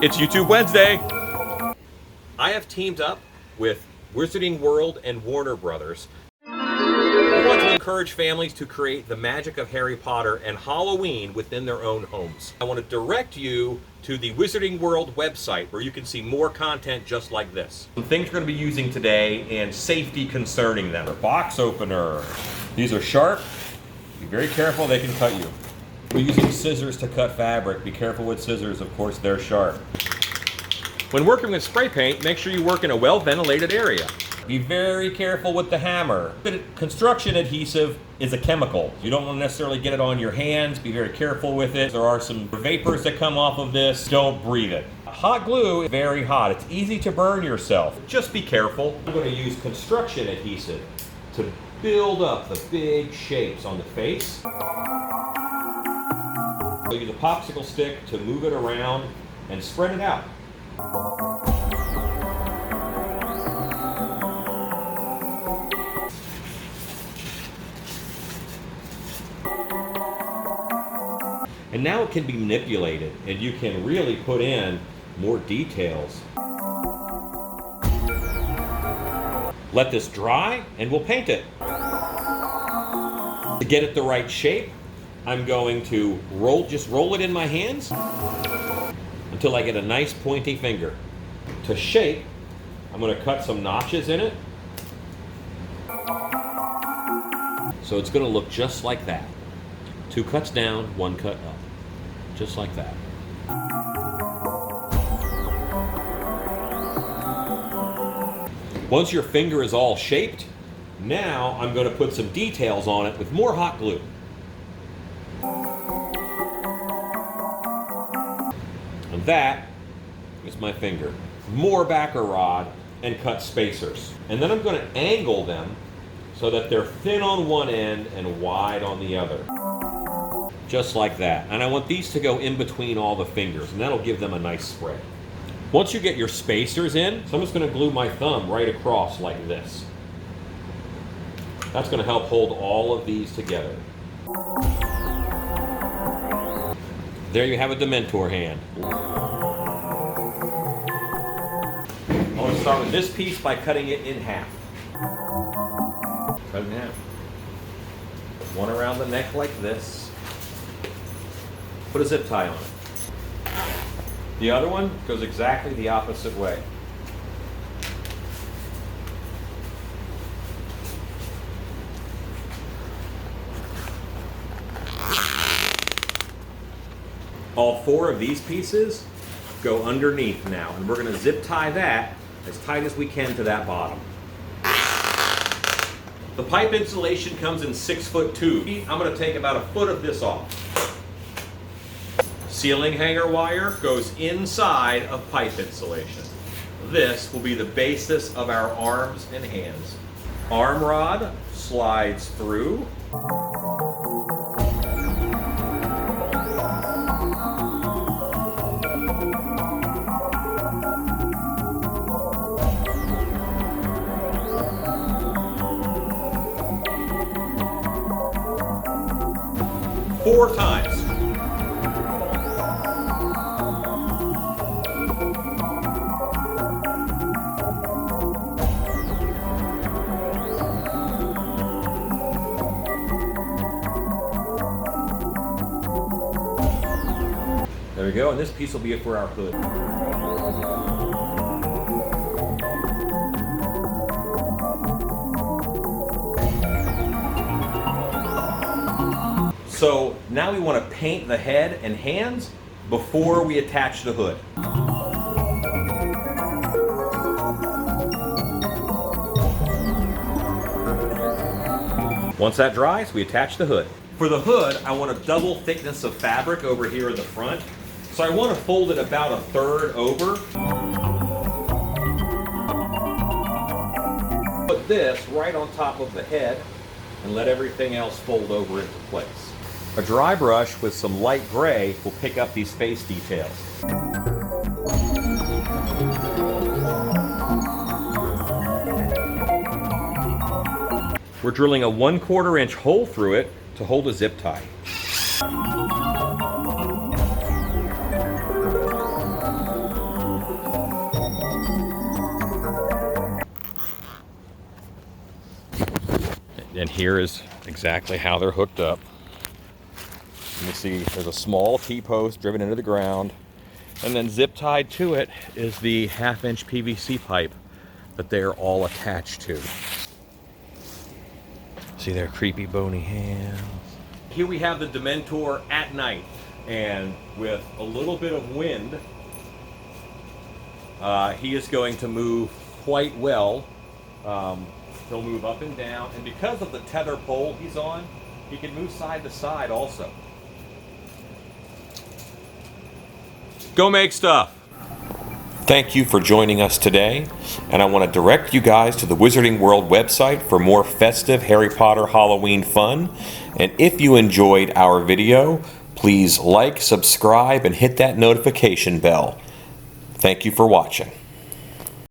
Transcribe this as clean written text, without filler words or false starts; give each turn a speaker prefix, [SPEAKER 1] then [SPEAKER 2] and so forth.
[SPEAKER 1] It's YouTube Wednesday. I have teamed up with Wizarding World and Warner Brothers. We want to encourage families to create the magic of Harry Potter and Halloween within their own homes. I want to direct you to the Wizarding World website where you can see more content just like this. Some things we're going to be using today and safety concerning them. A box opener. These are sharp. Be very careful, they can cut you. We're using scissors to cut fabric. Be careful with scissors, of course, they're sharp. When working with spray paint, make sure you work in a well-ventilated area. Be very careful with the hammer. Construction adhesive is a chemical. You don't want to necessarily get it on your hands. Be very careful with it. There are some vapors that come off of this. Don't breathe it. Hot glue is very hot. It's easy to burn yourself. Just be careful. I'm going to use construction adhesive to build up the big shapes on the face. I'll use a popsicle stick to move it around and spread it out. And now it can be manipulated, and you can really put in more details. Let this dry, and we'll paint it. To get it the right shape, I'm going to just roll it in my hands until I get a nice pointy finger. To shape, I'm going to cut some notches in it. So it's going to look just like that. 2 cuts down, 1 cut up. Just like that. Once your finger is all shaped, now I'm going to put some details on it with more hot glue. And that is my finger. More backer rod and cut spacers. And then I'm going to angle them so that they're thin on one end and wide on the other. Just like that. And I want these to go in between all the fingers, and that'll give them a nice spread. Once you get your spacers in, so I'm just going to glue my thumb right across like this. That's going to help hold all of these together. There you have a Dementor hand. I'm going to start with this piece by cutting it in half. Cut it in half. One around the neck like this. Put a zip tie on it. The other one goes exactly the opposite way. All 4 of these pieces go underneath now, and we're going to zip tie that as tight as we can to that bottom. The pipe insulation comes in 6-foot tubes. I'm going to take about 1 foot of this off. Ceiling hanger wire goes inside of pipe insulation. This will be the basis of our arms and hands. Arm rod slides through. Four times. There we go, and this piece will be for our hood. So now we want to paint the head and hands before we attach the hood. Once that dries, we attach the hood. For the hood, I want a double thickness of fabric over here in the front. So I want to fold it about 1/3 over. Put this right on top of the head and let everything else fold over into place. A dry brush with some light gray will pick up these face details. We're drilling a 1/4 inch hole through it to hold a zip tie. And here is exactly how they're hooked up. You can see there's a small T-post driven into the ground, and then zip tied to it is the 1/2-inch PVC pipe that they're all attached to. See their creepy bony hands. Here we have the Dementor at night, and with a little bit of wind, he is going to move quite well. He'll move up and down, and because of the tether pole he's on, he can move side to side also. Go make stuff! Thank you for joining us today, and I want to direct you guys to the Wizarding World website for more festive Harry Potter Halloween fun. And if you enjoyed our video, please like, subscribe, and hit that notification bell. Thank you for watching.